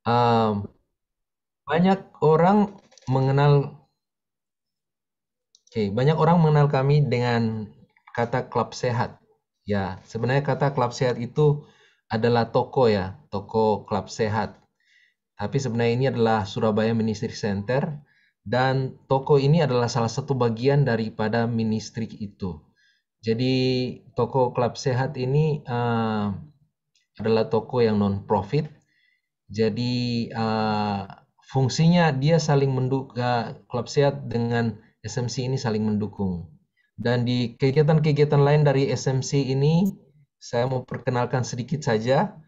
Um, banyak orang mengenal, banyak orang mengenal kami dengan kata klub sehat. Ya, sebenarnya kata klub sehat itu adalah toko ya, toko klub sehat. Tapi sebenarnya ini adalah Surabaya Ministry Center dan toko ini adalah salah satu bagian daripada ministry itu. Jadi toko klub sehat ini adalah toko yang non-profit. Jadi fungsinya dia saling mendukung, klub sehat dengan SMC ini saling mendukung. Dan di kegiatan-kegiatan lain dari SMC ini, saya mau perkenalkan sedikit saja.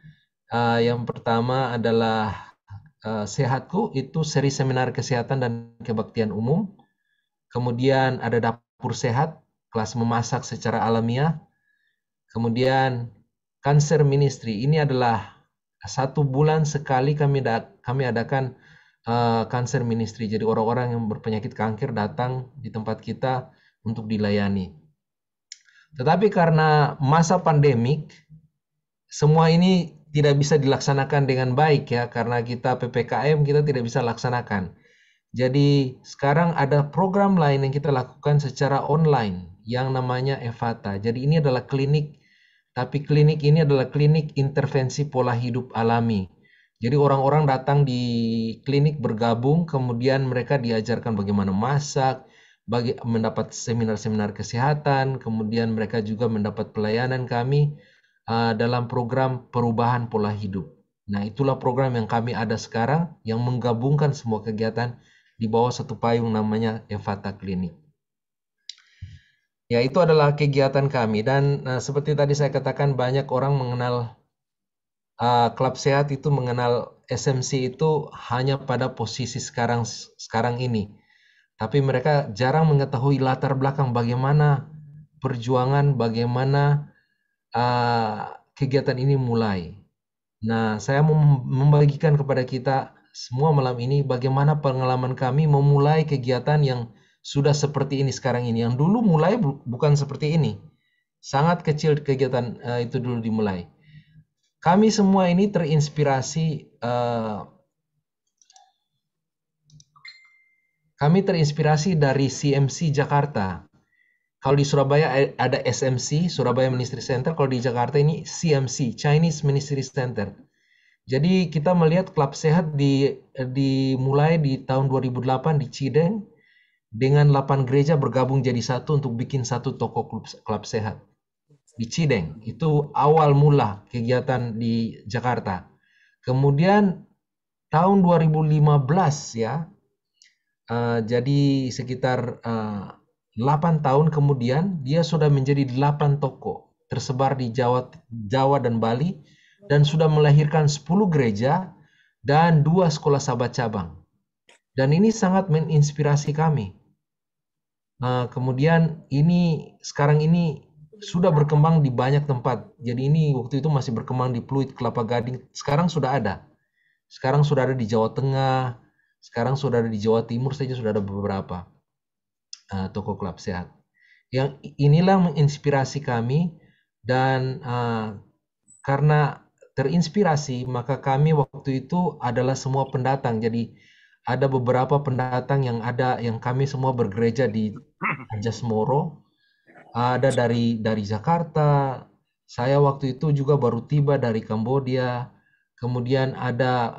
Yang pertama adalah Sehatku, itu seri seminar kesehatan dan kebaktian umum. Kemudian ada dapur sehat, kelas memasak secara alamiah. Kemudian Cancer Ministry, ini adalah 1 bulan sekali kami adakan Cancer Ministry. Jadi orang-orang yang berpenyakit kanker datang di tempat kita untuk dilayani. Tetapi karena masa pandemik, semua ini tidak bisa dilaksanakan dengan baik ya, karena kita PPKM kita tidak bisa laksanakan. Jadi sekarang ada program lain yang kita lakukan secara online yang namanya Evata. Jadi ini adalah klinik, tapi klinik ini adalah klinik intervensi pola hidup alami. Jadi orang-orang datang di klinik bergabung, kemudian mereka diajarkan bagaimana masak, mendapat seminar-seminar kesehatan, kemudian mereka juga mendapat pelayanan kami dalam program perubahan pola hidup. Nah, itulah program yang kami ada sekarang yang menggabungkan semua kegiatan di bawah satu payung namanya Evata Klinik. Ya, itu adalah kegiatan kami dan seperti tadi saya katakan banyak orang mengenal klub sehat itu mengenal SMC itu hanya pada posisi sekarang ini. Tapi mereka jarang mengetahui latar belakang bagaimana perjuangan, bagaimana kegiatan ini mulai. Nah, saya mau membagikan kepada kita semua malam ini bagaimana pengalaman kami memulai kegiatan yang sudah seperti ini sekarang ini. Yang dulu mulai bukan seperti ini. Sangat kecil kegiatan itu dulu dimulai. Kami semua ini terinspirasi dari CMC Jakarta. Kalau di Surabaya ada SMC, Surabaya Ministry Center. Kalau di Jakarta ini CMC, Chinese Ministry Center. Jadi kita melihat klub sehat dimulai di tahun 2008 di Cideng dengan 8 gereja bergabung jadi satu untuk bikin satu toko klub sehat di Cideng. Itu awal mula kegiatan di Jakarta. Kemudian tahun 2015 ya, jadi sekitar 8 tahun kemudian dia sudah menjadi 8 toko tersebar di Jawa dan Bali dan sudah melahirkan 10 gereja dan 2 sekolah sahabat cabang. Dan ini sangat menginspirasi kami. Kemudian sekarang ini sudah berkembang di banyak tempat. Jadi ini waktu itu masih berkembang di Pluit, Kelapa Gading. Sekarang sudah ada. Sekarang sudah ada di Jawa Tengah. Sekarang sudah ada di Jawa Timur saja sudah ada beberapa toko klub sehat. Yang inilah menginspirasi kami dan karena terinspirasi maka kami waktu itu adalah semua pendatang. Jadi ada beberapa pendatang yang kami semua bergereja di Anjas Moro, ada dari Jakarta. Saya waktu itu juga baru tiba dari Kambodia. Kemudian ada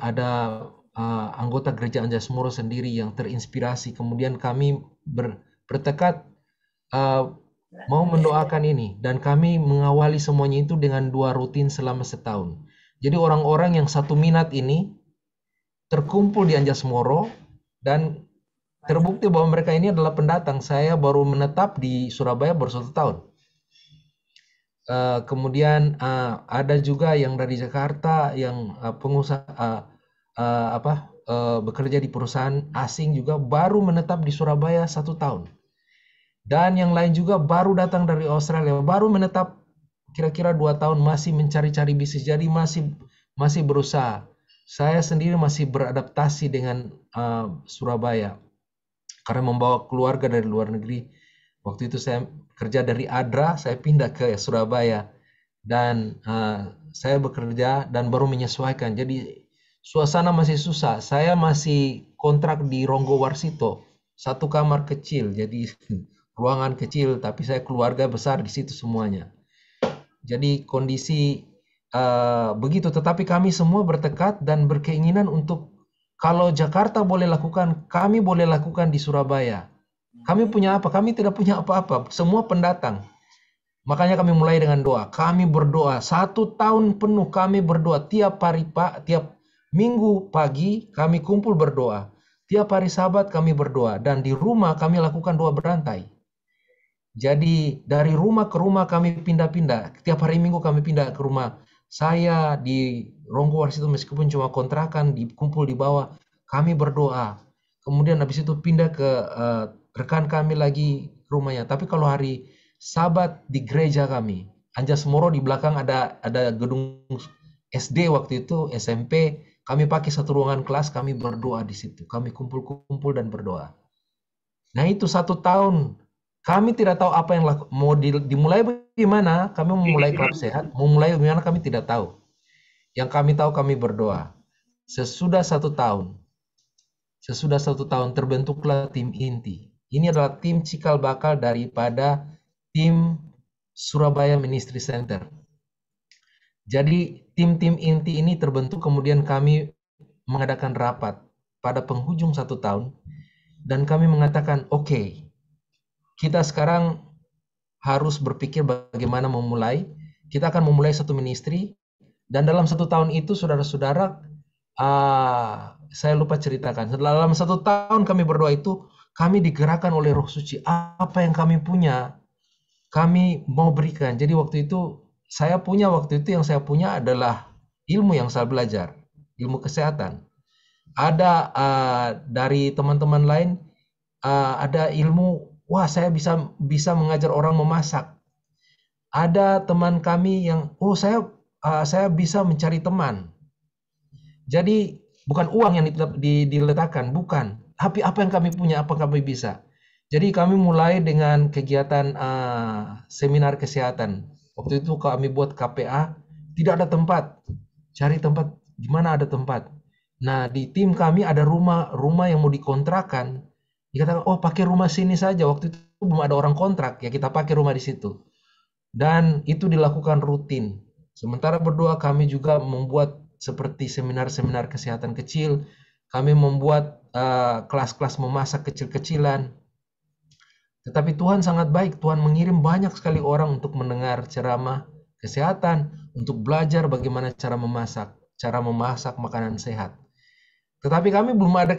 anggota gereja Anjas Moro sendiri yang terinspirasi. Kemudian kami bertekad uh, mau mendoakan ini dan kami mengawali semuanya itu dengan 2 rutin selama setahun. Jadi orang-orang yang satu minat ini terkumpul di Anjas Moro dan terbukti bahwa mereka ini adalah pendatang. Saya baru menetap di Surabaya baru 1 tahun. Kemudian ada juga yang dari Jakarta yang pengusaha bekerja di perusahaan asing juga baru menetap di Surabaya 1 tahun. Dan yang lain juga baru datang dari Australia, baru menetap kira-kira 2 tahun masih mencari-cari bisnis. Jadi masih berusaha. Saya sendiri masih beradaptasi dengan Surabaya karena membawa keluarga dari luar negeri. Waktu itu saya kerja dari Adra, saya pindah ke Surabaya dan saya bekerja dan baru menyesuaikan. Jadi suasana masih susah. Saya masih kontrak di Ronggo Warsito, satu kamar kecil, jadi ruangan kecil, tapi saya keluarga besar di situ semuanya. Jadi kondisi begitu, tetapi kami semua bertekad dan berkeinginan untuk kalau Jakarta boleh lakukan, kami boleh lakukan di Surabaya. Kami punya apa? Kami tidak punya apa-apa, semua pendatang. Makanya kami mulai dengan doa. Kami berdoa 1 tahun penuh, kami berdoa tiap hari Pak, tiap minggu pagi kami kumpul berdoa. Tiap hari Sabat kami berdoa dan di rumah kami lakukan doa berantai. Jadi dari rumah ke rumah kami pindah-pindah. Tiap hari Minggu kami pindah ke rumah saya di Ronggo Warsito, meskipun cuma kontrakan, dikumpul di bawah. Kami berdoa. Kemudian habis itu pindah ke rekan kami lagi rumahnya. Tapi kalau hari Sabat di gereja kami, Anjas Moro di belakang ada gedung SD waktu itu, SMP. Kami pakai satu ruangan kelas, kami berdoa di situ. Kami kumpul-kumpul dan berdoa. Nah itu 1 tahun. Kami tidak tahu apa yang mau dimulai bagaimana. Kami memulai klub sehat, memulai bagaimana kami tidak tahu. Yang kami tahu kami berdoa. Sesudah 1 tahun, terbentuklah tim inti. Ini adalah tim cikal bakal daripada tim Surabaya Ministry Center. Jadi tim-tim inti ini terbentuk, kemudian kami mengadakan rapat pada penghujung 1 tahun dan kami mengatakan, oke, kita sekarang harus berpikir bagaimana memulai. Kita akan memulai satu ministry dan dalam 1 tahun itu, saudara-saudara, saya lupa ceritakan. Dalam 1 tahun kami berdoa itu, kami digerakkan oleh Roh Suci. Apa yang kami punya, kami mau berikan. Jadi waktu itu yang saya punya adalah ilmu yang saya belajar, ilmu kesehatan. Ada dari teman-teman lain ada ilmu, wah saya bisa mengajar orang memasak. Ada teman kami yang, saya bisa mencari teman. Jadi bukan uang yang diletakkan, bukan. Tapi apa yang kami punya, apa kami bisa. Jadi kami mulai dengan kegiatan seminar kesehatan. Waktu itu kami buat KPA, tidak ada tempat. Cari tempat, di mana ada tempat. Nah, di tim kami ada rumah yang mau dikontrakan. Dikatakan, oh pakai rumah sini saja. Waktu itu belum ada orang kontrak, ya kita pakai rumah di situ. Dan itu dilakukan rutin. Sementara berdoa, kami juga membuat seperti seminar-seminar kesehatan kecil. Kami membuat kelas-kelas memasak kecil-kecilan. Tetapi Tuhan sangat baik. Tuhan mengirim banyak sekali orang untuk mendengar ceramah kesehatan, untuk belajar bagaimana cara memasak makanan sehat. Tetapi kami belum ada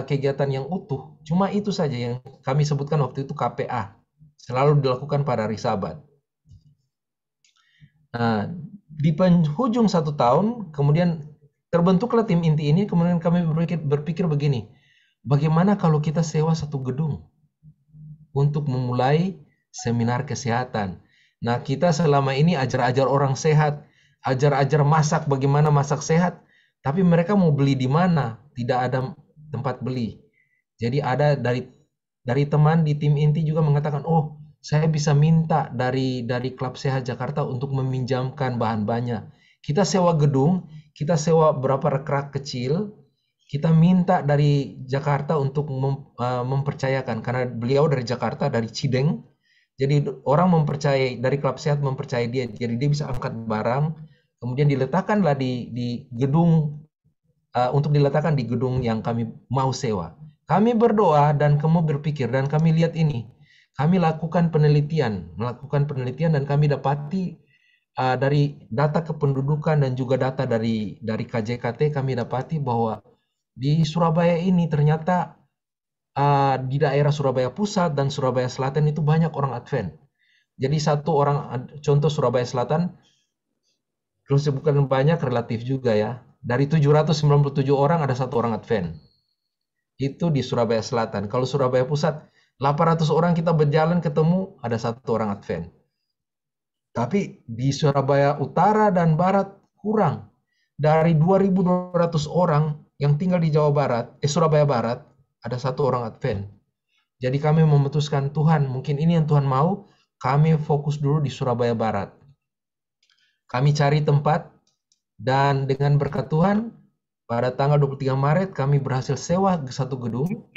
kegiatan yang utuh. Cuma itu saja yang kami sebutkan waktu itu KPA. Selalu dilakukan pada hari Sabat. Nah, di penghujung 1 tahun, kemudian terbentuklah tim inti ini. Kemudian kami berpikir begini, bagaimana kalau kita sewa satu gedung untuk memulai seminar kesehatan. Nah, kita selama ini ajar-ajar orang sehat, ajar-ajar masak, bagaimana masak sehat, tapi mereka mau beli di mana? Tidak ada tempat beli. Jadi ada dari teman di tim inti juga mengatakan, oh saya bisa minta dari Klub Sehat Jakarta untuk meminjamkan bahan-bahannya. Kita sewa gedung, kita sewa beberapa rak kecil, kita minta dari Jakarta untuk mempercayakan, karena beliau dari Jakarta, dari Cideng. Jadi orang mempercayai, dari Klub Sehat mempercayai dia, jadi dia bisa angkat barang, kemudian diletakkanlah di gedung, untuk diletakkan di gedung yang kami mau sewa. Kami berdoa dan kami berpikir dan kami lihat ini. Kami melakukan penelitian dan kami dapati dari data kependudukan dan juga data dari KJKT, kami dapati bahwa di Surabaya ini ternyata di daerah Surabaya Pusat dan Surabaya Selatan itu banyak orang Advent. Jadi contoh Surabaya Selatan, kalau sebutkan banyak relatif juga ya. Dari 797 orang ada 1 orang Advent. Itu di Surabaya Selatan. Kalau Surabaya Pusat, 800 orang kita berjalan ketemu, ada 1 orang Advent. Tapi di Surabaya Utara dan Barat kurang. Dari 2.200 orang yang tinggal di Surabaya Barat, ada 1 orang Advent. Jadi kami memutuskan, Tuhan, mungkin ini yang Tuhan mau, kami fokus dulu di Surabaya Barat. Kami cari tempat Dan dengan berkat Tuhan, pada tanggal 23 Maret kami berhasil sewa satu gedung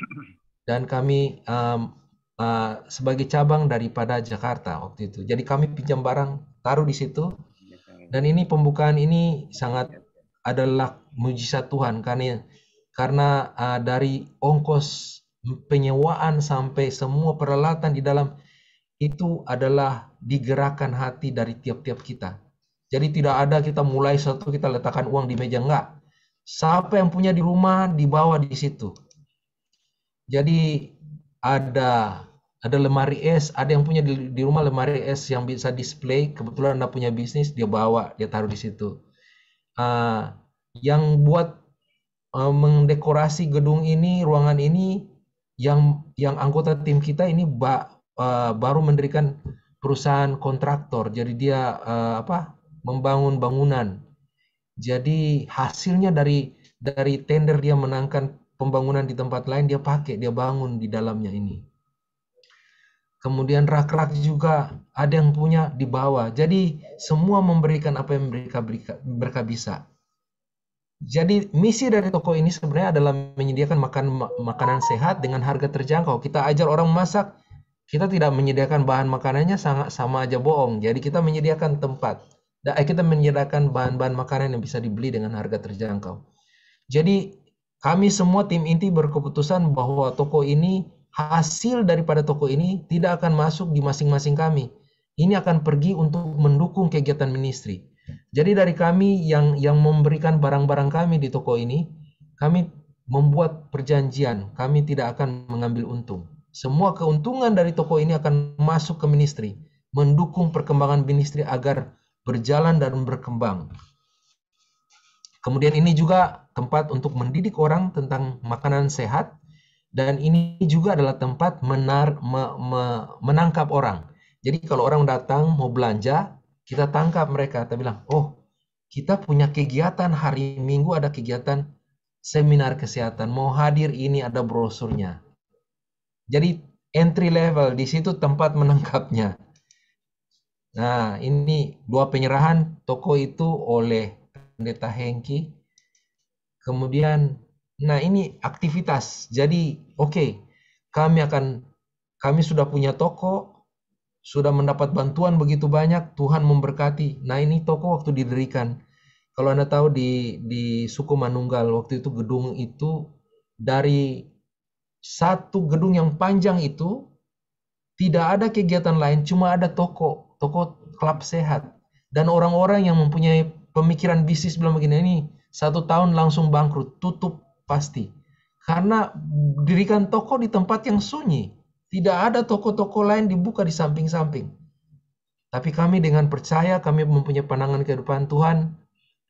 dan kami sebagai cabang daripada Jakarta waktu itu. Jadi kami pinjam barang, taruh di situ. Dan ini pembukaan ini sangat adalah mujizat Tuhan karena dari ongkos penyewaan sampai semua peralatan di dalam itu adalah digerakkan hati dari tiap-tiap kita. Jadi tidak ada kita mulai satu kita letakkan uang di meja, enggak. Siapa yang punya di rumah dibawa di situ. Jadi ada lemari es, ada yang punya di rumah lemari es yang bisa display. Kebetulan Anda punya bisnis, dia bawa, dia taruh di situ. Yang buat mendekorasi gedung ini, ruangan ini, yang anggota tim kita ini baru mendirikan perusahaan kontraktor. Jadi dia membangun bangunan. Jadi hasilnya dari tender dia menangkan pembangunan di tempat lain, dia pakai, dia bangun di dalamnya ini. Kemudian rak-rak juga ada yang punya di bawah. Jadi semua memberikan apa yang mereka bisa. Jadi misi dari toko ini sebenarnya adalah menyediakan makanan sehat dengan harga terjangkau. Kita ajar orang masak, kita tidak menyediakan bahan makanannya sama aja bohong. Jadi kita menyediakan tempat. Kita menyediakan bahan-bahan makanan yang bisa dibeli dengan harga terjangkau. Jadi kami semua tim inti berkeputusan bahwa toko ini, hasil daripada toko ini tidak akan masuk di masing-masing kami. Ini akan pergi untuk mendukung kegiatan ministry. Jadi dari kami yang memberikan barang-barang kami di toko ini, kami membuat perjanjian, kami tidak akan mengambil untung. Semua keuntungan dari toko ini akan masuk ke ministry, mendukung perkembangan ministry agar berjalan dan berkembang. Kemudian ini juga tempat untuk mendidik orang tentang makanan sehat, dan ini juga adalah tempat menangkap orang. Jadi kalau orang datang mau belanja, kita tangkap mereka, kita bilang, oh kita punya kegiatan hari Minggu, ada kegiatan seminar kesehatan, mau hadir ini ada brosurnya. Jadi entry level, di situ tempat menangkapnya. Nah ini 2 penyerahan toko itu oleh Pendeta Hengki. Kemudian, nah ini aktivitas. Jadi kami sudah punya toko, sudah mendapat bantuan begitu banyak, Tuhan memberkati. Nah ini toko waktu didirikan, kalau Anda tahu di suku Manunggal, waktu itu gedung itu dari satu gedung yang panjang itu, tidak ada kegiatan lain, cuma ada toko klub sehat. Dan orang-orang yang mempunyai pemikiran bisnis bilang begini, ini 1 tahun langsung bangkrut, tutup pasti. Karena dirikan toko di tempat yang sunyi. Tidak ada toko-toko lain dibuka di samping-samping. Tapi kami dengan percaya, kami mempunyai pandangan kehidupan Tuhan.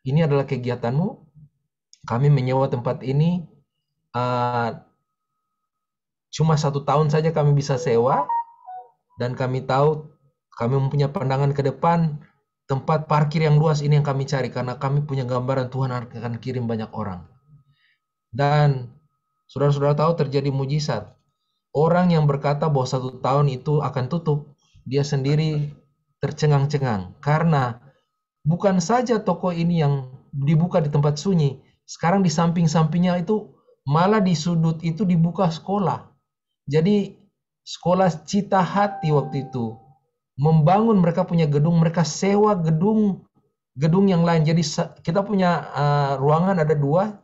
Ini adalah kegiatanmu. Kami menyewa tempat ini. Cuma 1 tahun saja kami bisa sewa. Dan kami tahu, kami mempunyai pandangan ke depan. Tempat parkir yang luas ini yang kami cari. Karena kami punya gambaran Tuhan akan kirim banyak orang. Dan saudara-saudara tahu terjadi mujizat. Orang yang berkata bahwa 1 tahun itu akan tutup, dia sendiri tercengang-cengang. Karena bukan saja toko ini yang dibuka di tempat sunyi, sekarang di samping-sampingnya itu, malah di sudut itu dibuka sekolah. Jadi sekolah Cita Hati waktu itu membangun, mereka punya gedung, mereka sewa gedung yang lain. Jadi kita punya ruangan ada 2,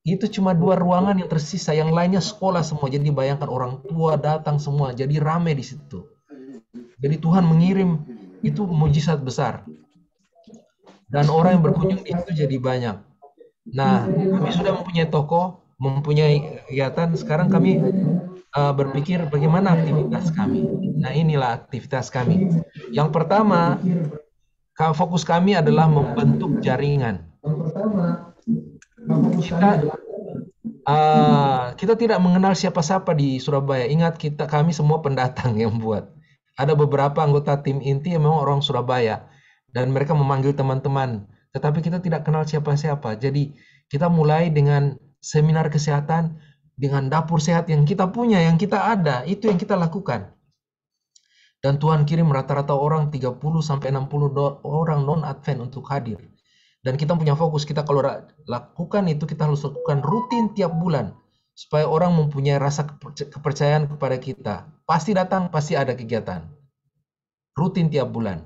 itu cuma 2 ruangan yang tersisa, yang lainnya sekolah semua. Jadi bayangkan orang tua datang semua, jadi rame di situ. Jadi Tuhan mengirim, itu mujizat besar. Dan orang yang berkunjung di situ jadi banyak. Nah, kami sudah mempunyai toko, mempunyai kegiatan, sekarang kami berpikir bagaimana aktivitas kami. Nah, inilah aktivitas kami. Yang pertama, fokus kami adalah membentuk jaringan. Kita tidak mengenal siapa-siapa di Surabaya. Ingat, kami semua pendatang yang buat. Ada beberapa anggota tim inti yang memang orang Surabaya, dan mereka memanggil teman-teman. Tetapi kita tidak kenal siapa-siapa. Jadi kita mulai dengan seminar kesehatan, dengan dapur sehat yang kita punya, yang kita ada, itu yang kita lakukan. Dan Tuhan kirim rata-rata orang 30-60 orang non-Advent untuk hadir. Dan kita punya fokus, kita kalau lakukan itu kita harus lakukan rutin tiap bulan supaya orang mempunyai rasa kepercayaan kepada kita. Pasti datang, pasti ada kegiatan. Rutin tiap bulan.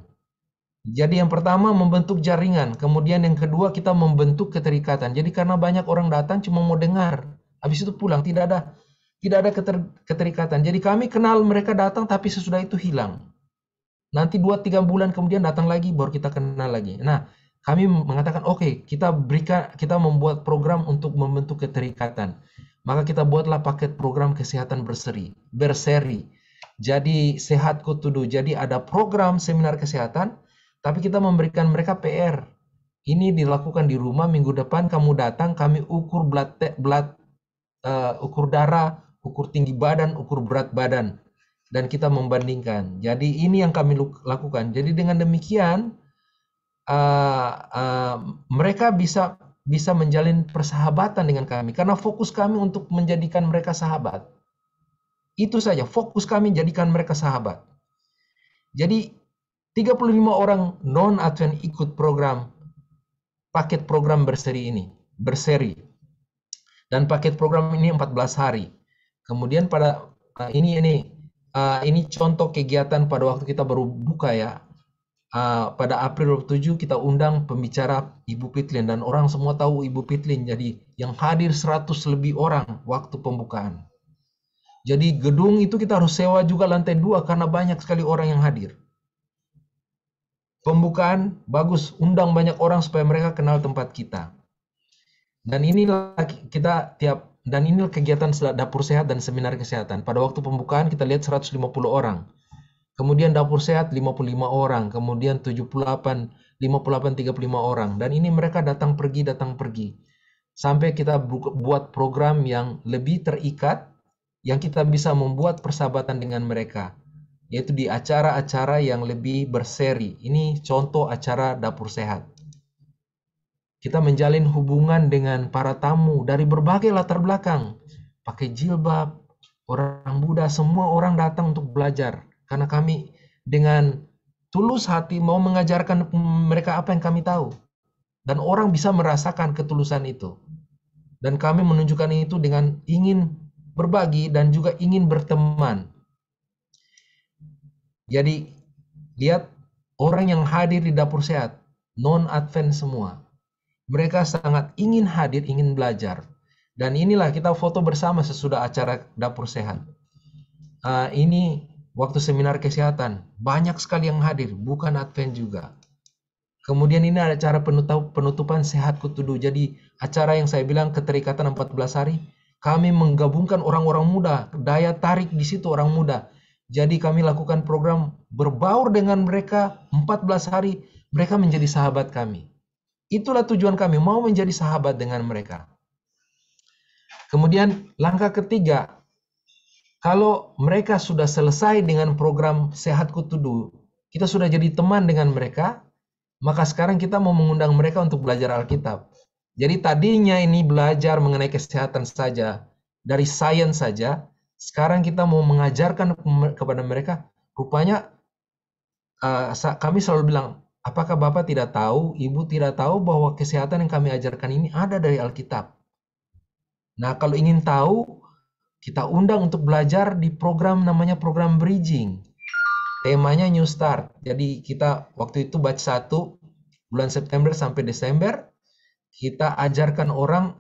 Jadi yang pertama membentuk jaringan, kemudian yang kedua kita membentuk keterikatan. Jadi karena banyak orang datang cuma mau dengar, habis itu pulang, tidak ada keterikatan. Jadi kami kenal mereka datang tapi sesudah itu hilang. Nanti 2-3 bulan kemudian datang lagi baru kita kenal lagi. Nah, kami mengatakan oke, kita membuat program untuk membentuk keterikatan. Maka kita buatlah paket program kesehatan berseri. Jadi Sehat Kutudu. Jadi ada program seminar kesehatan, tapi kita memberikan mereka PR. Ini dilakukan di rumah, minggu depan kamu datang, kami ukur ukur darah, ukur tinggi badan, ukur berat badan. Dan kita membandingkan. Jadi ini yang kami lakukan. Jadi dengan demikian mereka bisa menjalin persahabatan dengan kami. Karena fokus kami untuk menjadikan mereka sahabat. Itu saja, fokus kami jadikan mereka sahabat. Jadi 35 orang non-Advent ikut paket program berseri. Dan paket program ini 14 hari. Kemudian pada ini contoh kegiatan pada waktu kita baru buka ya. Pada April 27 kita undang pembicara Ibu Pitlin dan orang semua tahu Ibu Pitlin. Jadi yang hadir 100 lebih orang waktu pembukaan. Jadi gedung itu kita harus sewa juga lantai 2 karena banyak sekali orang yang hadir. Pembukaan bagus, undang banyak orang supaya mereka kenal tempat kita. Dan inilah kegiatan dapur sehat dan seminar kesehatan. Pada waktu pembukaan kita lihat 150 orang. Kemudian dapur sehat 55 orang, kemudian 58, 35 orang. Dan ini mereka datang pergi. Sampai kita buat program yang lebih terikat, yang kita bisa membuat persahabatan dengan mereka. Yaitu di acara-acara yang lebih berseri. Ini contoh acara dapur sehat. Kita menjalin hubungan dengan para tamu dari berbagai latar belakang. Pakai jilbab, orang Buddha, semua orang datang untuk belajar. Karena kami dengan tulus hati mau mengajarkan mereka apa yang kami tahu. Dan orang bisa merasakan ketulusan itu. Dan kami menunjukkan itu dengan ingin berbagi dan juga ingin berteman. Jadi lihat orang yang hadir di dapur sehat, non-Advent semua. Mereka sangat ingin hadir, ingin belajar. Dan inilah kita foto bersama sesudah acara dapur sehat. Ini waktu seminar kesehatan, banyak sekali yang hadir, bukan Advent juga. Kemudian ini ada acara penutupan Sehat Kutudu. Jadi acara yang saya bilang keterikatan 14 hari, kami menggabungkan orang-orang muda, daya tarik di situ orang muda. Jadi kami lakukan program berbaur dengan mereka 14 hari, mereka menjadi sahabat kami. Itulah tujuan kami, mau menjadi sahabat dengan mereka. Kemudian langkah ketiga, kalau mereka sudah selesai dengan program Sehat Kutudu, kita sudah jadi teman dengan mereka, maka sekarang kita mau mengundang mereka untuk belajar Alkitab. Jadi tadinya ini belajar mengenai kesehatan saja, dari sains saja, sekarang kita mau mengajarkan kepada mereka, rupanya kami selalu bilang, apakah Bapak tidak tahu, Ibu tidak tahu bahwa kesehatan yang kami ajarkan ini ada dari Alkitab. Nah, kalau ingin tahu, kita undang untuk belajar di program namanya program Bridging. Temanya New Start. Jadi kita waktu itu batch 1 bulan September sampai Desember, kita ajarkan orang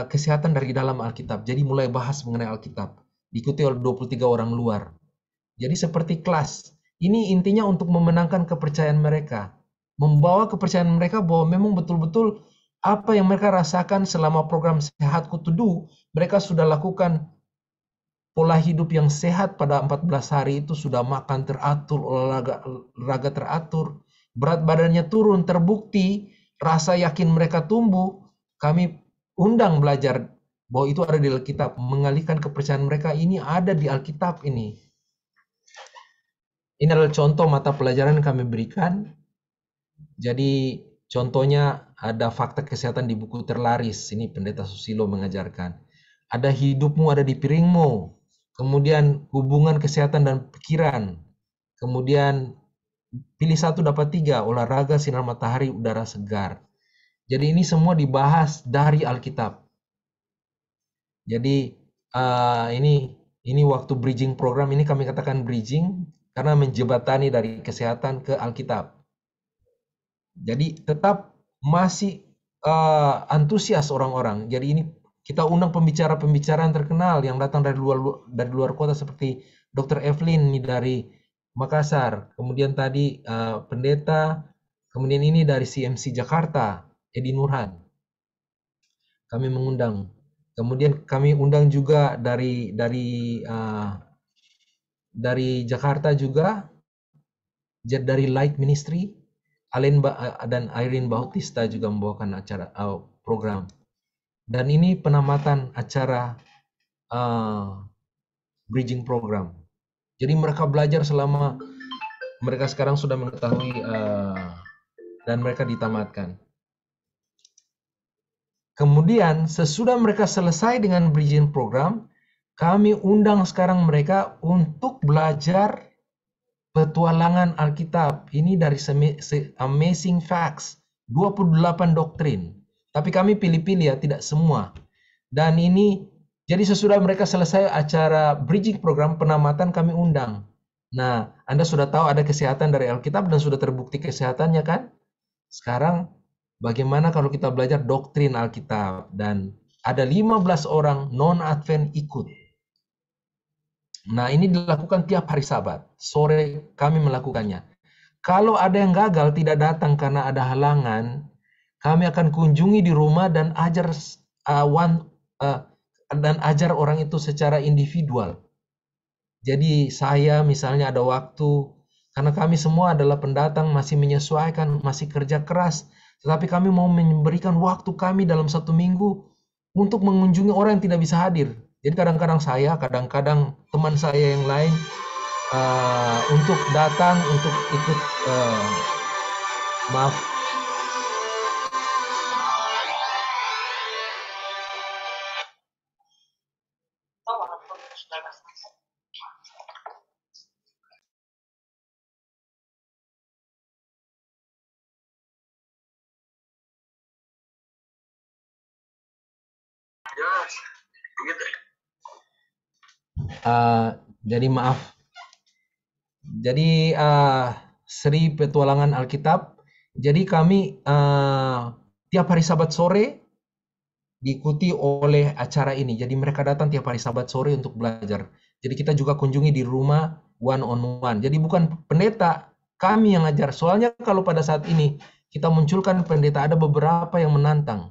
kesehatan dari dalam Alkitab. Jadi mulai bahas mengenai Alkitab. Diikuti oleh 23 orang luar. Jadi seperti kelas. Ini intinya untuk memenangkan kepercayaan mereka. Membawa kepercayaan mereka bahwa memang betul-betul apa yang mereka rasakan selama program Sehat Kutudu, mereka sudah lakukan pola hidup yang sehat pada 14 hari itu, sudah makan teratur, olahraga teratur, berat badannya turun, terbukti, rasa yakin mereka tumbuh. Kami undang belajar bahwa itu ada di Alkitab, mengalihkan kepercayaan mereka ini ada di Alkitab ini. Ini adalah contoh mata pelajaran yang kami berikan. Jadi contohnya ada fakta kesehatan di buku terlaris. Ini Pendeta Susilo mengajarkan. Ada hidupmu ada di piringmu. Kemudian hubungan kesehatan dan pikiran. Kemudian pilih 1 dapat 3, olahraga, sinar matahari, udara segar. Jadi ini semua dibahas dari Alkitab. Jadi ini waktu bridging program ini kami katakan bridging karena menjembatani dari kesehatan ke Alkitab. Jadi tetap masih antusias orang-orang. Jadi ini kita undang pembicara-pembicara yang terkenal yang datang dari luar kota seperti Dr. Evelyn ini dari Makassar. Kemudian tadi pendeta, kemudian ini dari CMC Jakarta, Edi Nurhan. Kami mengundang. Kemudian kami undang juga dari Jakarta juga, dari Light Ministry, Alen dan Irene Bautista juga membawakan acara program. Dan ini penamatan acara bridging program. Jadi mereka belajar selama mereka sekarang sudah mengetahui dan mereka ditamatkan. Kemudian sesudah mereka selesai dengan bridging program, kami undang sekarang mereka untuk belajar petualangan Alkitab. Ini dari Amazing Facts, 28 doktrin. Tapi kami pilih-pilih ya, tidak semua. Dan ini, jadi sesudah mereka selesai acara bridging program, penamatan kami undang. Nah, Anda sudah tahu ada kesehatan dari Alkitab dan sudah terbukti kesehatannya kan? Sekarang, bagaimana kalau kita belajar doktrin Alkitab? Dan ada 15 orang non-Advent ikut. Nah, ini dilakukan tiap hari Sabat. Sore kami melakukannya. Kalau ada yang gagal tidak datang karena ada halangan, kami akan kunjungi di rumah dan ajar orang itu secara individual. Jadi saya misalnya ada waktu, karena kami semua adalah pendatang, masih menyesuaikan, masih kerja keras, tetapi kami mau memberikan waktu kami dalam 1 minggu untuk mengunjungi orang yang tidak bisa hadir. Jadi kadang-kadang saya, kadang-kadang teman saya yang lain untuk datang, untuk ikut, maaf. Jadi maaf. Jadi Seri Petualangan Alkitab. Jadi kami tiap hari Sabat sore diikuti oleh acara ini. Jadi mereka datang tiap hari Sabat sore untuk belajar. Jadi kita juga kunjungi di rumah one on one. Jadi bukan pendeta, kami yang ngajar. Soalnya kalau pada saat ini kita munculkan pendeta, ada beberapa yang menantang.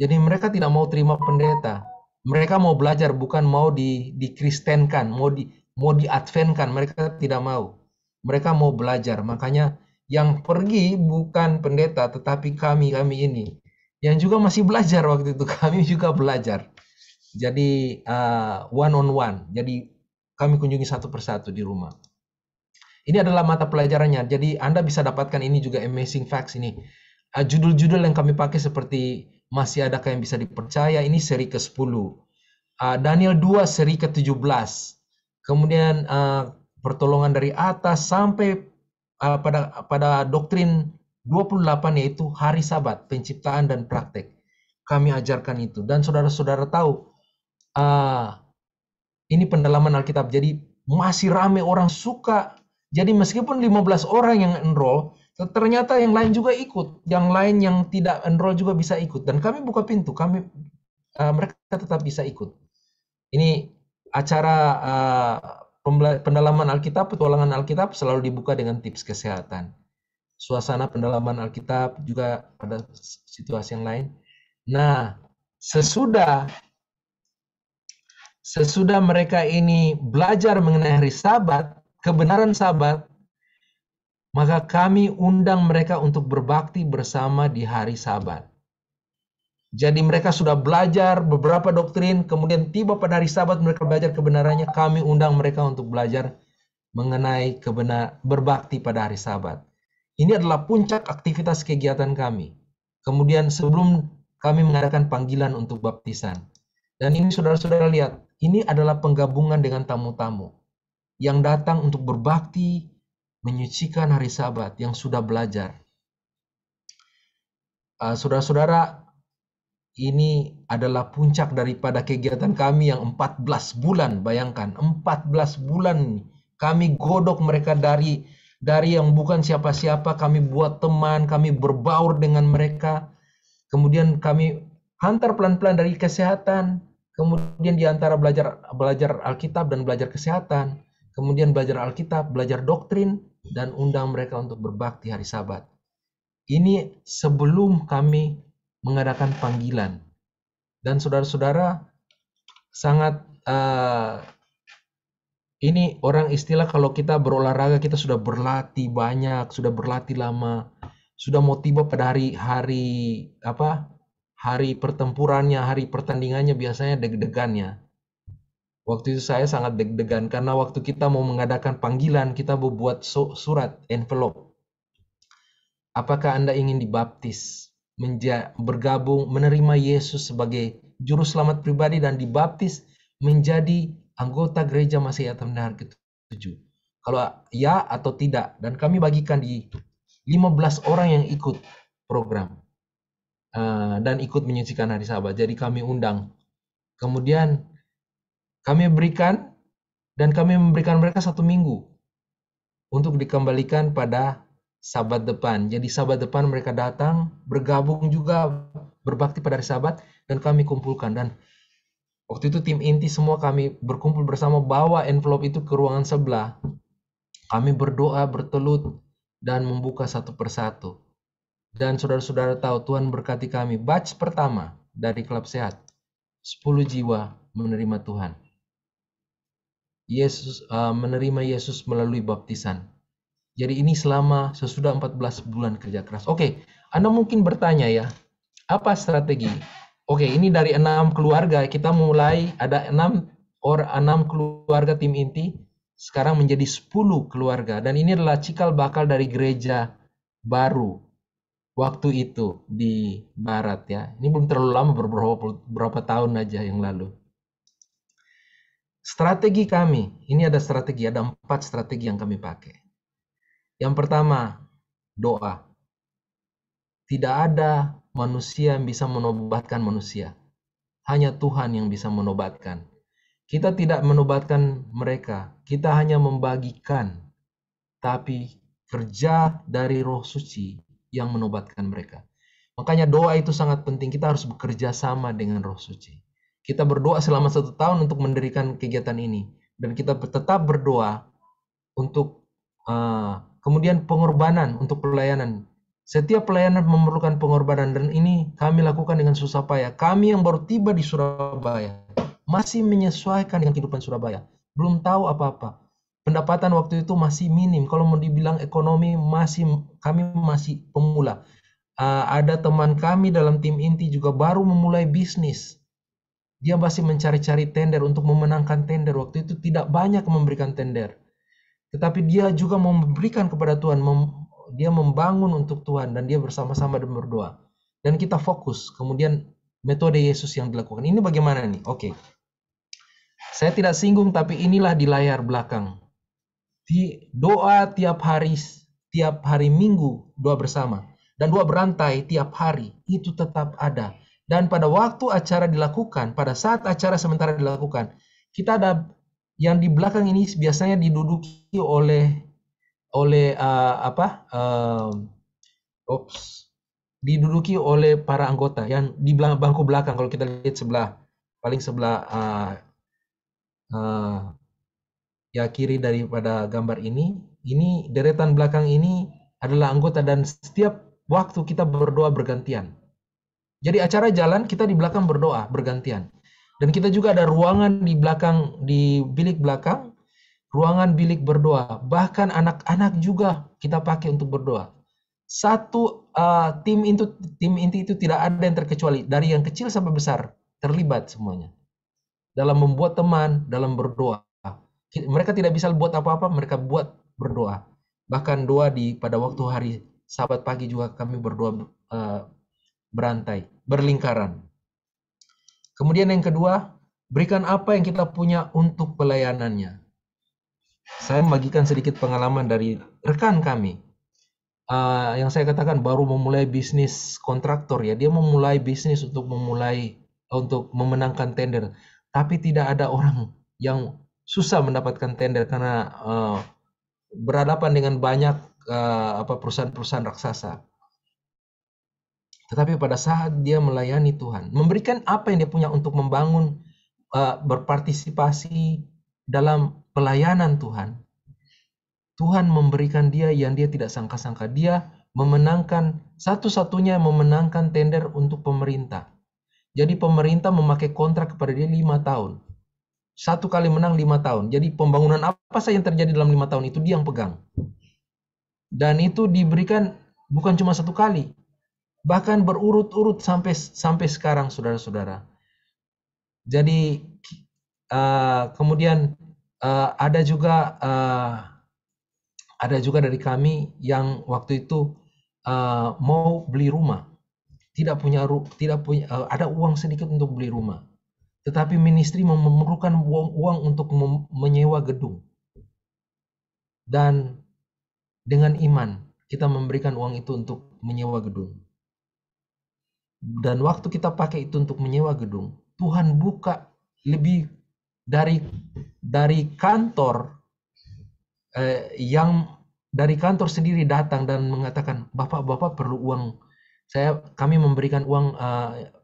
Jadi mereka tidak mau terima pendeta. Mereka mau belajar, bukan mau dikristenkan, mau diadventkan. Mereka tidak mau. Mereka mau belajar. Makanya yang pergi bukan pendeta, tetapi kami ini. Yang juga masih belajar waktu itu. Kami juga belajar. Jadi one on one. Jadi kami kunjungi satu persatu di rumah. Ini adalah mata pelajarannya. Jadi Anda bisa dapatkan ini juga Amazing Facts ini. Judul-judul yang kami pakai seperti Masih Adakah Yang Bisa Dipercaya, ini seri ke-10. Daniel 2 seri ke-17. Kemudian Pertolongan dari Atas sampai pada doktrin 28 yaitu hari Sabat, penciptaan dan praktek. Kami ajarkan itu. Dan saudara-saudara tahu, ini pendalaman Alkitab. Jadi masih ramai orang suka. Jadi meskipun 15 orang yang enroll, ternyata yang lain juga ikut. Yang lain yang tidak enroll juga bisa ikut. Dan kami buka pintu. Mereka tetap bisa ikut. Ini acara pendalaman Alkitab, petualangan Alkitab selalu dibuka dengan tips kesehatan. Suasana pendalaman Alkitab juga pada situasi yang lain. Nah, sesudah mereka ini belajar mengenai hari Sabat, kebenaran Sabat, maka kami undang mereka untuk berbakti bersama di hari Sabat. Jadi mereka sudah belajar beberapa doktrin, kemudian tiba pada hari Sabat mereka belajar kebenarannya, kami undang mereka untuk belajar mengenai berbakti pada hari Sabat. Ini adalah puncak aktivitas kegiatan kami. Kemudian sebelum kami mengadakan panggilan untuk baptisan. Dan ini saudara-saudara lihat, ini adalah penggabungan dengan tamu-tamu yang datang untuk berbakti, menyucikan hari Sabat yang sudah belajar. Saudara-saudara, ini adalah puncak daripada kegiatan kami yang 14 bulan. Bayangkan, 14 bulan kami godok mereka dari yang bukan siapa-siapa. Kami buat teman, kami berbaur dengan mereka. Kemudian kami hantar pelan-pelan dari kesehatan. Kemudian di antara belajar Alkitab dan belajar kesehatan. Kemudian belajar Alkitab, belajar doktrin, dan undang mereka untuk berbakti hari Sabat. Ini sebelum kami mengadakan panggilan. Dan saudara-saudara, sangat ini orang istilah kalau kita berolahraga, kita sudah berlatih banyak, sudah berlatih lama, sudah mau tiba pada hari pertempurannya, hari pertandingannya, biasanya deg-degannya. Waktu itu saya sangat deg-degan karena waktu kita mau mengadakan panggilan, kita membuat surat envelope. Apakah Anda ingin dibaptis, bergabung, menerima Yesus sebagai juru selamat pribadi dan dibaptis menjadi anggota gereja Masih Termenahar ke-7? Kalau ya atau tidak, dan kami bagikan di 15 orang yang ikut program dan ikut menyucikan hari Sabat. Jadi kami undang. Kemudian kami berikan, dan kami memberikan mereka 1 minggu untuk dikembalikan pada Sabat depan. Jadi Sabat depan mereka datang, bergabung juga, berbakti pada hari Sabat, dan kami kumpulkan. Dan waktu itu tim inti semua kami berkumpul bersama, bawa envelope itu ke ruangan sebelah. Kami berdoa, bertelut, dan membuka satu persatu. Dan saudara-saudara tahu, Tuhan berkati kami. Batch pertama dari Klub Sehat, 10 jiwa menerima Tuhan. Menerima Yesus melalui baptisan. Jadi ini selama sesudah 14 bulan kerja keras. Oke, Anda mungkin bertanya ya, apa strategi? Oke, ini dari 6 keluarga, kita mulai ada 6 keluarga tim inti, sekarang menjadi 10 keluarga. Dan ini adalah cikal bakal dari gereja baru waktu itu di barat ya. Ini belum terlalu lama, beberapa tahun aja yang lalu. Strategi kami, ini ada 4 strategi yang kami pakai. Yang pertama, doa. Tidak ada manusia yang bisa menobatkan manusia. Hanya Tuhan yang bisa menobatkan. Kita tidak menobatkan mereka, kita hanya membagikan. Tapi kerja dari Roh Suci yang menobatkan mereka. Makanya doa itu sangat penting, kita harus bekerja sama dengan Roh Suci. Kita berdoa selama 1 tahun untuk mendirikan kegiatan ini. Dan kita tetap berdoa untuk kemudian pengorbanan untuk pelayanan. Setiap pelayanan memerlukan pengorbanan, dan ini kami lakukan dengan susah payah. Kami yang baru tiba di Surabaya masih menyesuaikan dengan kehidupan Surabaya. Belum tahu apa-apa. Pendapatan waktu itu masih minim. Kalau mau dibilang ekonomi, kami masih pemula. Ada teman kami dalam tim inti juga baru memulai bisnis. Dia masih mencari-cari tender untuk memenangkan tender. Waktu itu tidak banyak memberikan tender. Tetapi dia juga memberikan kepada Tuhan, dia membangun untuk Tuhan, dan dia bersama-sama dan berdoa. Dan kita fokus, kemudian metode Yesus yang dilakukan. Ini bagaimana nih? Oke. Saya tidak singgung, tapi inilah di layar belakang. Doa tiap hari Minggu, doa bersama. Dan doa berantai tiap hari, itu tetap ada. Dan pada waktu acara dilakukan, pada saat acara sementara dilakukan, kita ada yang di belakang ini biasanya diduduki oleh diduduki oleh para anggota yang di bangku belakang. Kalau kita lihat paling sebelah ya kiri daripada gambar ini deretan belakang ini adalah anggota, dan setiap waktu kita berdoa bergantian. Jadi acara jalan, kita di belakang berdoa bergantian. Dan kita juga ada ruangan di belakang, di bilik belakang, ruangan bilik berdoa. Bahkan anak-anak juga kita pakai untuk berdoa. Tim inti itu tidak ada yang terkecuali. Dari yang kecil sampai besar, terlibat semuanya. Dalam membuat teman, dalam berdoa. Mereka tidak bisa buat apa-apa, mereka buat berdoa. Bahkan doa pada waktu hari Sabat pagi juga kami berdoa berantai, berlingkaran. Kemudian yang kedua, berikan apa yang kita punya untuk pelayanannya. Saya membagikan sedikit pengalaman dari rekan kami. Yang saya katakan baru memulai bisnis kontraktor ya, dia memulai bisnis untuk memenangkan tender, tapi tidak ada orang yang susah mendapatkan tender karena berhadapan dengan banyak perusahaan-perusahaan raksasa. Tetapi pada saat dia melayani Tuhan, memberikan apa yang dia punya untuk membangun, berpartisipasi dalam pelayanan Tuhan, Tuhan memberikan dia yang dia tidak sangka-sangka. Dia memenangkan, satu-satunya memenangkan tender untuk pemerintah. Jadi pemerintah memakai kontrak kepada dia 5 tahun. Satu kali menang 5 tahun. Jadi pembangunan apa saja yang terjadi dalam 5 tahun itu dia yang pegang. Dan itu diberikan bukan cuma satu kali, bahkan berurut-urut sampai sekarang, saudara-saudara. Jadi kemudian ada juga dari kami yang waktu itu mau beli rumah, tidak punya ada uang sedikit untuk beli rumah, tetapi ministry memerlukan uang untuk menyewa gedung, dan dengan iman kita memberikan uang itu untuk menyewa gedung. Dan waktu kita pakai itu untuk menyewa gedung, Tuhan buka lebih dari kantor, yang dari kantor sendiri datang dan mengatakan, Bapak perlu uang. Kami memberikan uang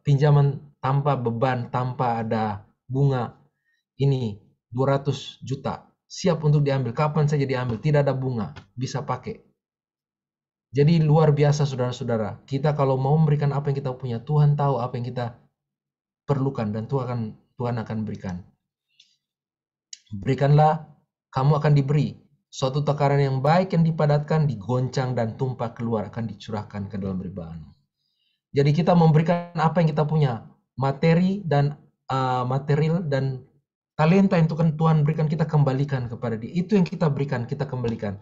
pinjaman tanpa beban, tanpa ada bunga. Ini 200 juta, siap untuk diambil, kapan saja diambil, tidak ada bunga, bisa pakai. Jadi luar biasa saudara-saudara, kita kalau mau memberikan apa yang kita punya, Tuhan tahu apa yang kita perlukan dan Tuhan akan berikan. Berikanlah, kamu akan diberi. Suatu takaran yang baik yang dipadatkan, digoncang dan tumpah keluar, akan dicurahkan ke dalam ribamu. Jadi kita memberikan apa yang kita punya, materi dan material dan talenta yang Tuhan berikan, kita kembalikan kepada Dia. Itu yang kita berikan, kita kembalikan.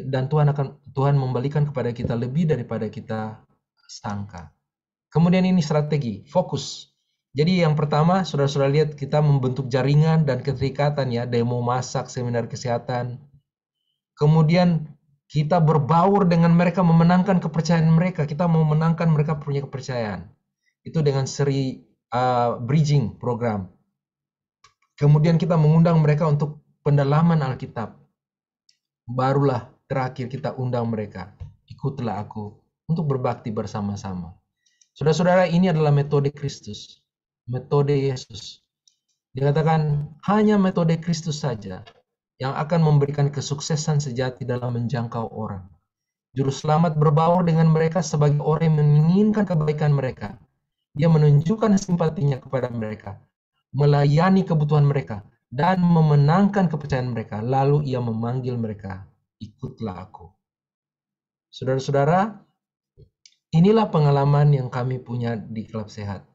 Dan Tuhan membalikan kepada kita lebih daripada kita sangka. Kemudian ini strategi, fokus. Jadi yang pertama, saudara-saudara lihat kita membentuk jaringan dan keterikatan ya, demo masak, seminar kesehatan. Kemudian kita berbaur dengan mereka, memenangkan kepercayaan mereka. Kita mau menangkan mereka punya kepercayaan. Itu dengan seri bridging program. Kemudian kita mengundang mereka untuk pendalaman Alkitab. Barulah terakhir kita undang mereka, ikutlah aku untuk berbakti bersama-sama. Saudara-saudara, ini adalah metode Kristus, metode Yesus. Dikatakan hanya metode Kristus saja yang akan memberikan kesuksesan sejati dalam menjangkau orang. Juru selamat berbaur dengan mereka sebagai orang yang menginginkan kebaikan mereka. Dia menunjukkan simpatinya kepada mereka, melayani kebutuhan mereka, dan memenangkan kepercayaan mereka. Lalu ia memanggil mereka, ikutlah aku. Saudara-saudara, inilah pengalaman yang kami punya di Klub Sehat.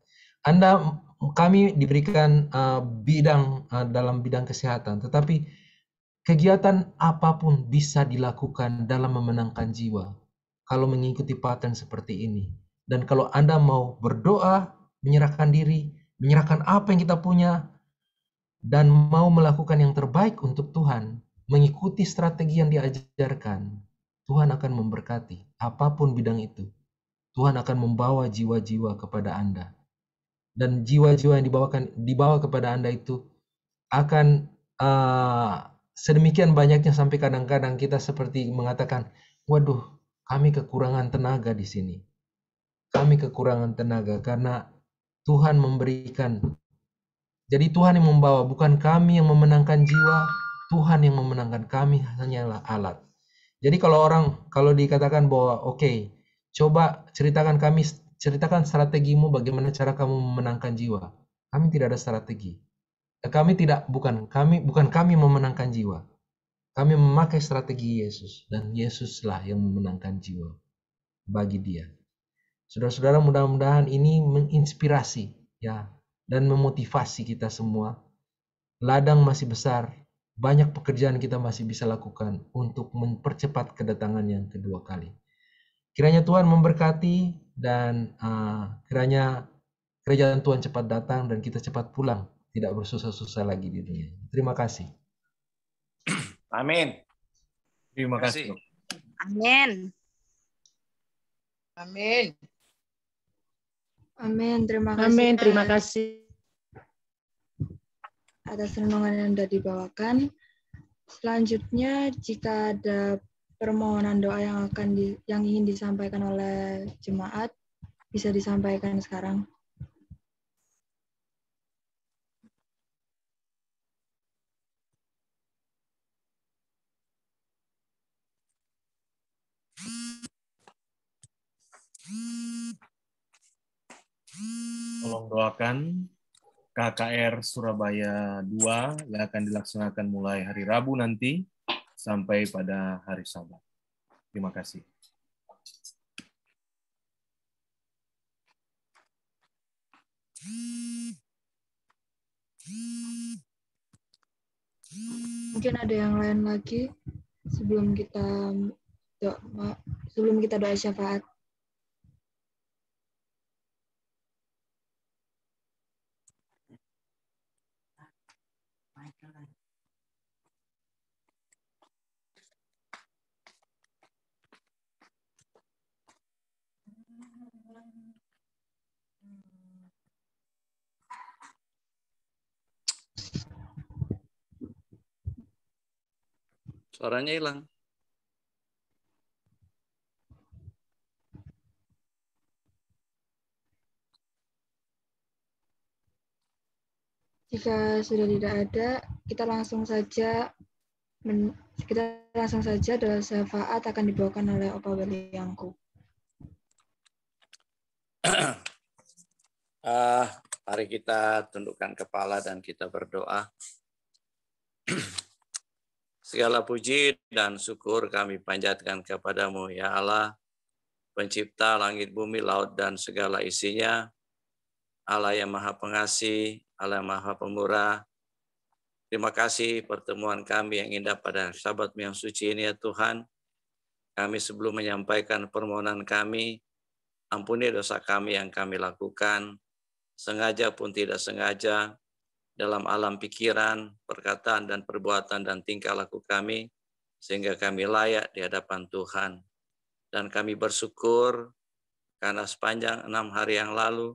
Kami diberikan dalam bidang kesehatan, tetapi kegiatan apapun bisa dilakukan dalam memenangkan jiwa kalau mengikuti pattern seperti ini. Dan kalau Anda mau berdoa, menyerahkan diri, menyerahkan apa yang kita punya, dan mau melakukan yang terbaik untuk Tuhan, mengikuti strategi yang diajarkan, Tuhan akan memberkati apapun bidang itu. Tuhan akan membawa jiwa-jiwa kepada Anda. Dan jiwa-jiwa yang dibawa kepada Anda itu akan sedemikian banyaknya sampai kadang-kadang kita seperti mengatakan, waduh, kami kekurangan tenaga di sini. Kami kekurangan tenaga karena Tuhan memberikan. Jadi Tuhan yang membawa, bukan kami yang memenangkan jiwa, Tuhan yang memenangkan, kami hanyalah alat. Jadi kalau dikatakan bahwa oke, coba ceritakan strategimu bagaimana cara kamu memenangkan jiwa. Kami tidak ada strategi. Bukan kami memenangkan jiwa. Kami memakai strategi Yesus, dan Yesuslah yang memenangkan jiwa bagi Dia. Saudara-saudara, mudah-mudahan ini menginspirasi ya dan memotivasi kita semua. Ladang masih besar, banyak pekerjaan kita masih bisa lakukan untuk mempercepat kedatangan yang kedua kali. Kiranya Tuhan memberkati dan kiranya kerajaan Tuhan cepat datang dan kita cepat pulang, tidak bersusah-susah lagi di dunia. Terima kasih. Amin. Terima kasih. Amin. Amin. Amin. Terima kasih. Amin. Terima kasih Atas renungan yang sudah dibawakan. Selanjutnya, jika ada permohonan doa yang ingin disampaikan oleh jemaat, bisa disampaikan sekarang. Tolong doakan KKR Surabaya 2 yang akan dilaksanakan mulai hari Rabu nanti sampai pada hari Sabat. Terima kasih. Mungkin ada yang lain lagi sebelum kita doa syafaat. Suaranya hilang. Jika sudah tidak ada, kita langsung saja doa syafaat akan dibawakan oleh Opa Beliangku. Mari kita tundukkan kepala dan kita berdoa. Segala puji dan syukur kami panjatkan kepadamu, ya Allah, pencipta langit, bumi, laut, dan segala isinya, Allah yang maha pengasih, Allah yang maha pemurah. Terima kasih pertemuan kami yang indah pada Sabat yang suci ini, ya Tuhan. Kami sebelum menyampaikan permohonan kami, ampuni dosa kami yang kami lakukan, sengaja pun tidak sengaja, dalam alam pikiran, perkataan, dan perbuatan, dan tingkah laku kami, sehingga kami layak di hadapan Tuhan. Dan kami bersyukur, karena sepanjang 6 hari yang lalu,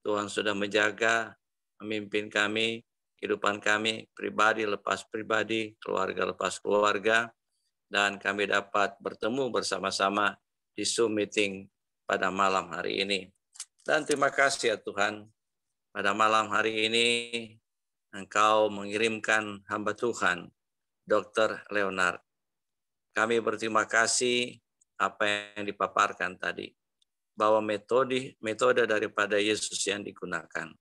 Tuhan sudah menjaga, memimpin kami, kehidupan kami, pribadi lepas pribadi, keluarga lepas keluarga, dan kami dapat bertemu bersama-sama di Zoom meeting pada malam hari ini. Dan terima kasih ya Tuhan, pada malam hari ini Engkau mengirimkan hamba Tuhan, Dr. Leonard. Kami berterima kasih apa yang dipaparkan tadi, bahwa metode daripada Yesus yang digunakan.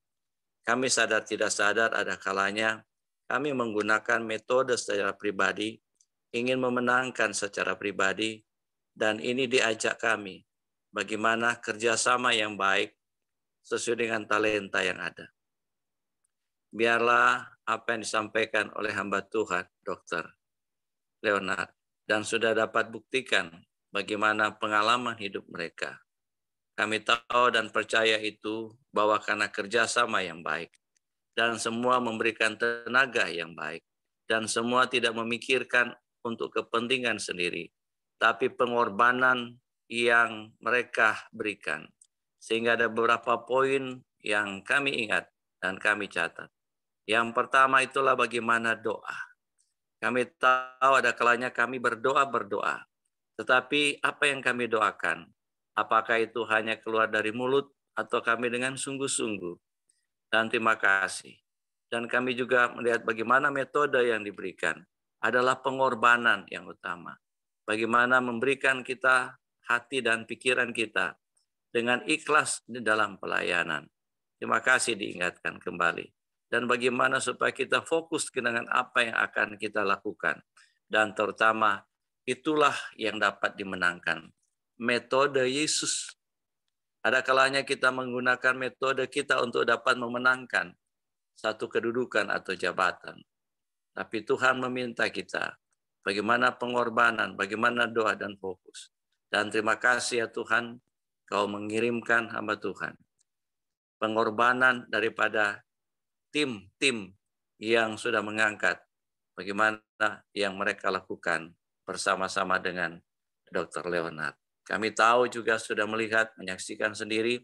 Kami sadar tidak sadar ada kalanya kami menggunakan metode secara pribadi, ingin memenangkan secara pribadi, dan ini diajak kami bagaimana kerjasama yang baik sesuai dengan talenta yang ada. Biarlah apa yang disampaikan oleh hamba Tuhan, Dr. Leonard, dan sudah dapat buktikan bagaimana pengalaman hidup mereka. Kami tahu dan percaya itu bahwa karena kerjasama yang baik, dan semua memberikan tenaga yang baik, dan semua tidak memikirkan untuk kepentingan sendiri, tapi pengorbanan yang mereka berikan. Sehingga ada beberapa poin yang kami ingat dan kami catat. Yang pertama itulah bagaimana doa. Kami tahu ada kalanya kami berdoa, tetapi apa yang kami doakan, apakah itu hanya keluar dari mulut atau kami dengan sungguh-sungguh. Dan terima kasih. Dan kami juga melihat bagaimana metode yang diberikan adalah pengorbanan yang utama. Bagaimana memberikan kita hati dan pikiran kita dengan ikhlas di dalam pelayanan. Terima kasih diingatkan kembali. Dan bagaimana supaya kita fokus dengan apa yang akan kita lakukan. Dan terutama itulah yang dapat dimenangkan. Metode Yesus. Ada kalanya kita menggunakan metode kita untuk dapat memenangkan satu kedudukan atau jabatan. Tapi Tuhan meminta kita bagaimana pengorbanan, bagaimana doa dan fokus. Dan terima kasih ya Tuhan, Kau mengirimkan hamba Tuhan. Pengorbanan daripada tim-tim yang sudah mengangkat bagaimana yang mereka lakukan bersama-sama dengan Dr. Leonard. Kami tahu juga sudah melihat, menyaksikan sendiri,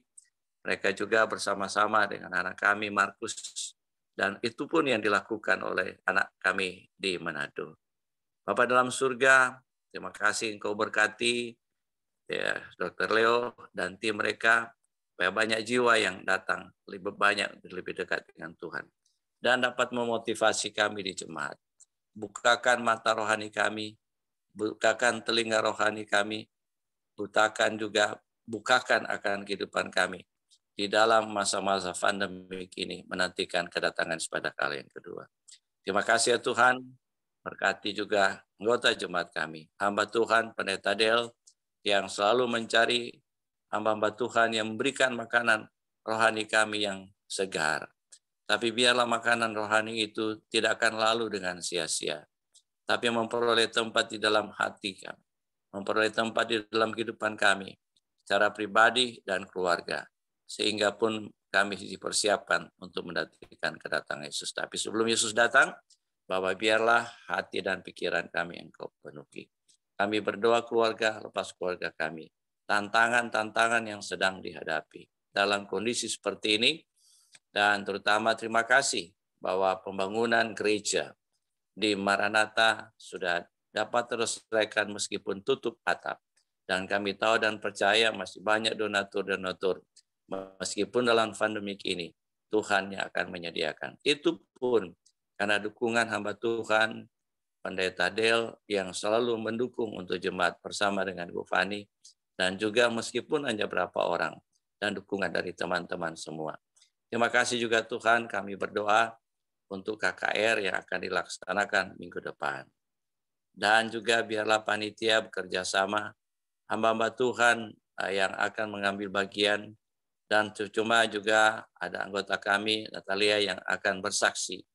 mereka juga bersama-sama dengan anak kami, Markus, dan itu pun yang dilakukan oleh anak kami di Manado. Bapa dalam surga, terima kasih Engkau berkati ya, Dr. Leo dan tim mereka, supaya banyak jiwa yang datang lebih banyak, lebih dekat dengan Tuhan. Dan dapat memotivasi kami di jemaat. Bukakan mata rohani kami, bukakan telinga rohani kami, bukakan akan kehidupan kami di dalam masa-masa pandemik ini, menantikan kedatangan pada kali yang kedua. Terima kasih ya Tuhan, berkati juga anggota jemaat kami, hamba Tuhan Pendeta Del yang selalu mencari hamba-hamba Tuhan yang memberikan makanan rohani kami yang segar. Tapi biarlah makanan rohani itu tidak akan lalu dengan sia-sia, tapi memperoleh tempat di dalam hati kami, memperoleh tempat di dalam kehidupan kami, secara pribadi dan keluarga, sehingga pun kami dipersiapkan untuk menantikan kedatangan Yesus. Tapi sebelum Yesus datang, Bapa biarlah hati dan pikiran kami Engkau penuhi. Kami berdoa keluarga, lepas keluarga kami, tantangan-tantangan yang sedang dihadapi dalam kondisi seperti ini, dan terutama terima kasih bahwa pembangunan gereja di Maranatha sudah dapat terselesaikan meskipun tutup atap. Dan kami tahu dan percaya masih banyak donatur-donatur. Meskipun dalam pandemik ini, Tuhan yang akan menyediakan. Itu pun karena dukungan hamba Tuhan, Pendeta Del yang selalu mendukung untuk jemaat bersama dengan Bu Fani. Dan juga meskipun hanya berapa orang. Dan dukungan dari teman-teman semua. Terima kasih juga Tuhan, kami berdoa untuk KKR yang akan dilaksanakan minggu depan. Dan juga biarlah panitia bekerja sama, hamba-hamba Tuhan yang akan mengambil bagian, dan cuma juga ada anggota kami, Natalia, yang akan bersaksi.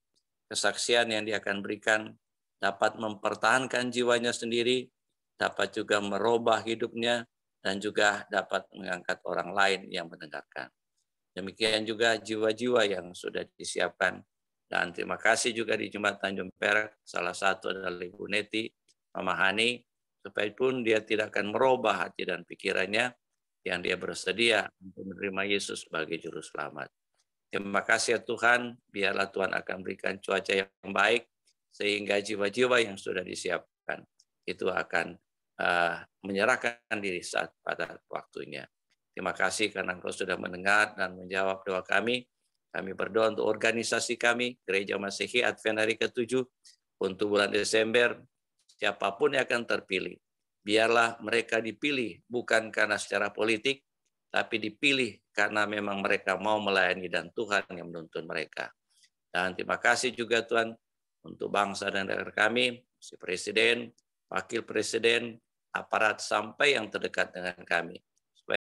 Kesaksian yang dia akan berikan dapat mempertahankan jiwanya sendiri, dapat juga merubah hidupnya, dan juga dapat mengangkat orang lain yang mendengarkan. Demikian juga jiwa-jiwa yang sudah disiapkan. Dan terima kasih juga di Jemaat Tanjung Perak, salah satu adalah Ibu Neti, Mama Hani, supaya pun dia tidak akan merubah hati dan pikirannya, yang dia bersedia untuk menerima Yesus sebagai Juru Selamat. Terima kasih ya Tuhan, biarlah Tuhan akan berikan cuaca yang baik, sehingga jiwa-jiwa yang sudah disiapkan, itu akan menyerahkan diri saat pada waktunya. Terima kasih karena Engkau sudah mendengar dan menjawab doa kami. Kami berdoa untuk organisasi kami, Gereja Masehi Advent hari ke-7, untuk bulan Desember, siapapun yang akan terpilih. Biarlah mereka dipilih bukan karena secara politik, tapi dipilih karena memang mereka mau melayani dan Tuhan yang menuntun mereka. Dan terima kasih juga Tuhan untuk bangsa dan negara kami, si Presiden, Wakil Presiden, aparat sampai yang terdekat dengan kami.